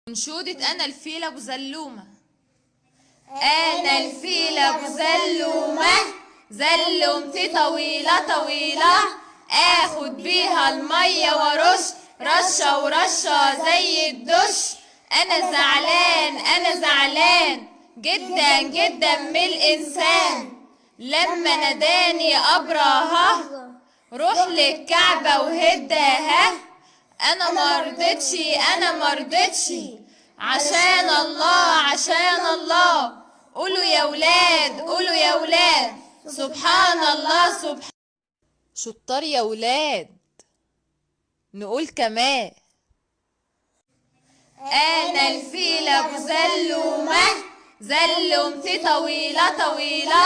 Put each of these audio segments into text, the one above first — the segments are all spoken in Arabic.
أنشودة أنا الفيل أبو زلومة. أنا الفيل أبو زلومة، زلومتي طويلة طويلة، آخد بيها المية وارش رشة ورشة زي الدش. أنا زعلان أنا زعلان جدا جدا من الإنسان، لما ناداني أبرهة روح للكعبة وهداها. أنا مرضتش أنا مرضتش، عشان الله عشان الله. قولوا يا ولاد قولوا يا ولاد، سبحان الله سبحان. شطار يا ولاد، نقول كمان. أنا الفيل أبو زلومة، زلومتي طويلة طويلة،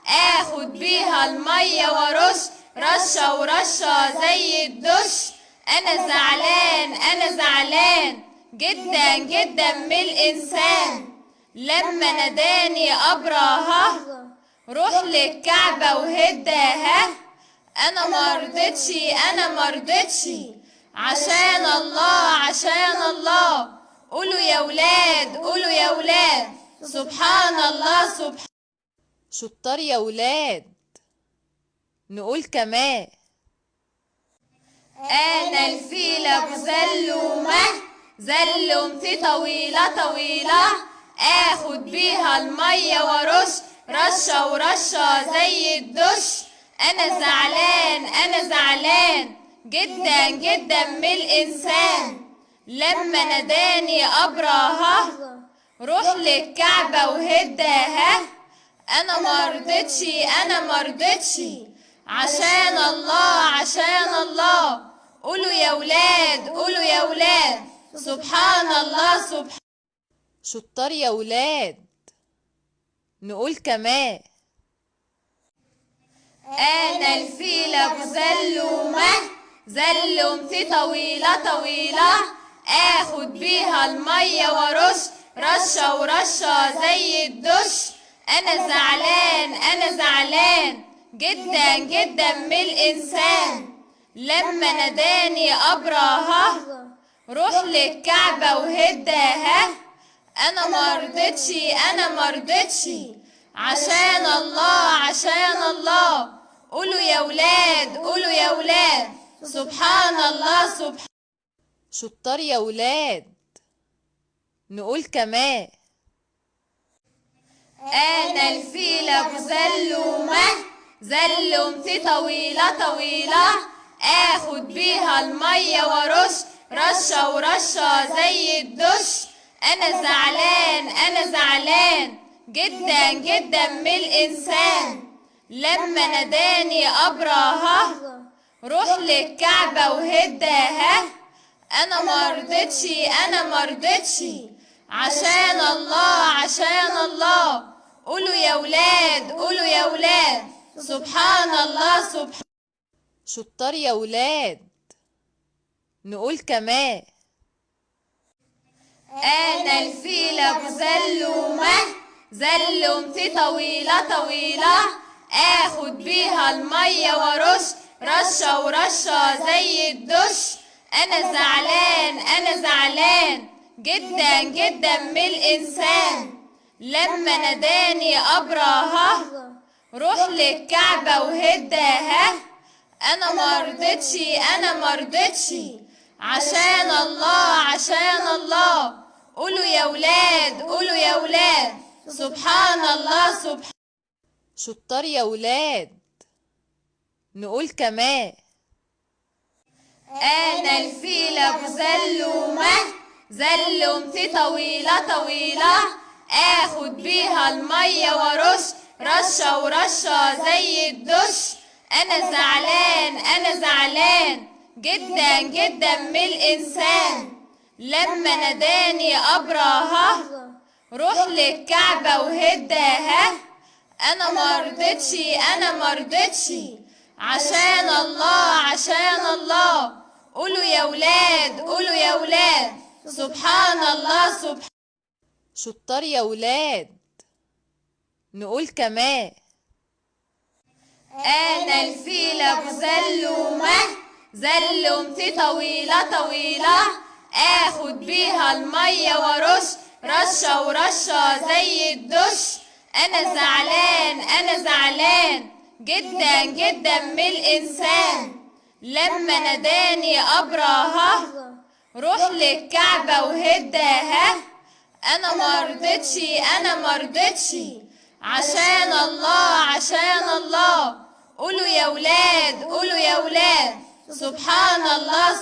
آخد بيها المية وارش رشة ورشة زي الدش. أنا زعلان أنا زعلان جدا جدا من الإنسان، لما ناداني أبرهة روح للكعبة وهداها. أنا مرضتش أنا مرضتش، عشان الله عشان الله. قولوا يا ولاد قولوا يا ولاد، سبحان الله سبحان. شطار يا ولاد، نقول كمان. أنا الفيل أبو زلومة، زلومتي طويلة طويلة، آخد بيها المية وارش رشة ورشة زي الدش. أنا زعلان أنا زعلان جدا جدا من الإنسان، لما ناداني أبرهة روح للكعبة وهداها. أنا مرضتش أنا مرضتش، عشان الله عشان الله. قولوا يا ولاد قولوا يا ولاد، سبحان الله سبحان. شطار يا ولاد، نقول كمان. أنا الفيل أبو زلومة، زلومتي طويلة طويلة، آخد بيها المية وارش رشة ورشة زي الدش. أنا زعلان أنا زعلان جدا جدا من الإنسان، لما ناداني أبرهة روح للكعبة وهداها. أنا مرضتش أنا مرضتش، عشان الله عشان الله. قولوا يا ولاد قولوا يا ولاد، سبحان الله سبحان. شطار يا ولاد، نقول كمان. أنا الفيل أبو زلومة، زلومتي طويلة طويلة، آخد بيها المية وارش رشة ورشة زي الدش. أنا زعلان أنا زعلان جدا جدا من الإنسان، لما ناداني أبرهة روح للكعبة وهداها. أنا مرضتش أنا مرضتش، عشان الله عشان الله. قولوا يا ولاد قولوا يا ولاد، سبحان الله سبحان. شطار يا ولاد، نقول كمان. أنا الفيل أبو زلومة، زلومتي طويلة طويلة، آخد بيها المية وارش رشة ورشة زي الدش. أنا زعلان أنا زعلان جدا جدا من الإنسان، لما ناداني أبرهة روح للكعبة وهداها. أنا مرضتش أنا مرضتش، عشان الله عشان الله. قولوا يا ولاد قولوا يا ولاد، سبحان الله سبحان. شطار يا ولاد، نقول كمان. أنا الفيل أبو زلومة، زلومتي طويلة طويلة، آخد بيها المية وارش رشة ورشة زي الدش. أنا زعلان أنا زعلان جدا جدا من الإنسان، لما ناداني أبرهة روح للكعبة وهداها. أنا مرضتش أنا مرضتش، عشان الله عشان الله. قولوا يا ولاد قولوا يا ولاد، سبحان الله سبحان. شطار يا ولاد، نقول كمان. أنا الفيل أبو زلومة، زلومتي طويلة طويلة، آخد بيها المية المية وارش رشة ورشة زي الدش. انا زعلان جدا جدا من الانسان لما ناداني ابرهة روح للكعبة وهداها. انا مرضتش عشان الله قولوا يا ولاد سبحان الله